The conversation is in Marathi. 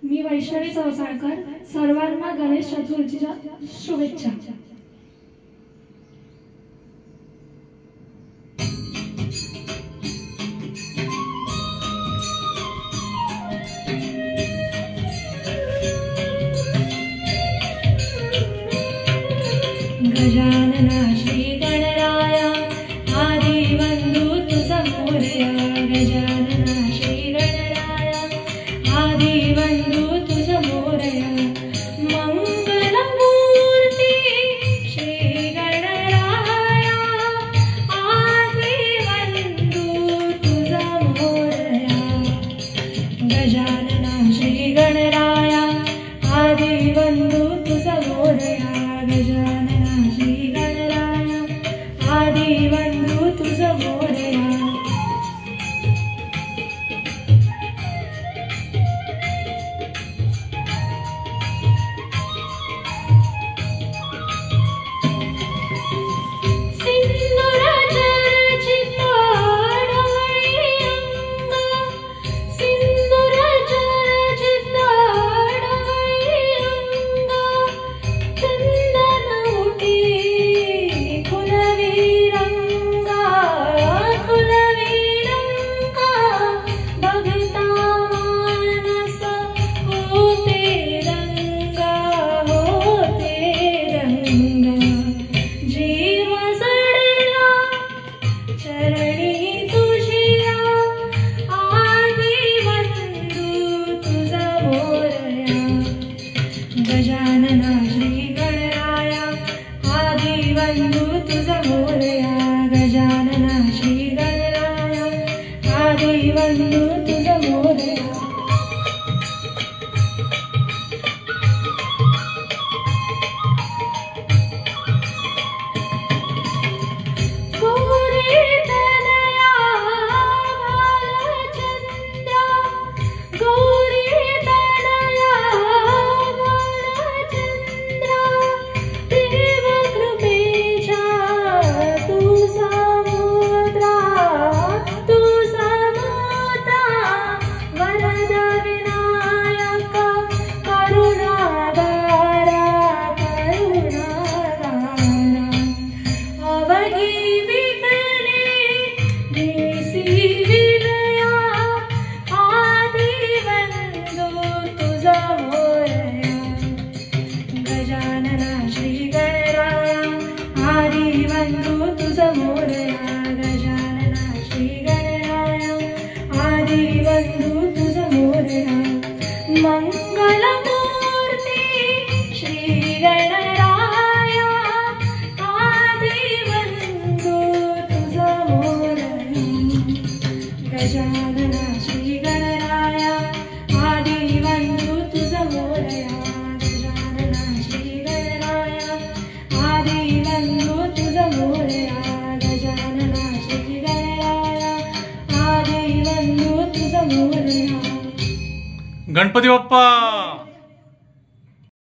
मी वैशाली चौसाळकर, सर्वांना गणेश चतुर्थीच्या शुभेच्छा. गजानना श्री गणराया आदि वंदू तुझा मोरया. गजानना श्री गणराया आदि वंदू तुझा मोरया. मंगल मूर्ती श्री गणराया आदि वंदू तुझा मोरया. गजानना श्री गणराया आदि वंदू तुझा मोरया. गजानना श्री गणराया आदि वंदू तुझा मोरया. गजानना श्री गणराया आदि वंदू तुझा मोरया. गजानना श्री गणराया आदि वंदू तुझा मोरया. गजानना श्री गणराया आदि वंदू तुझा मोरया. गजानना श्री गणराया आदि वंदू तुझा मोरया. मंगल मूर्ती श्री गणराया आदि वंदू तुझा मोरया. गजानना श्री गणराया आदि वंदू तुझा मोरया. गणपती बाप्पा.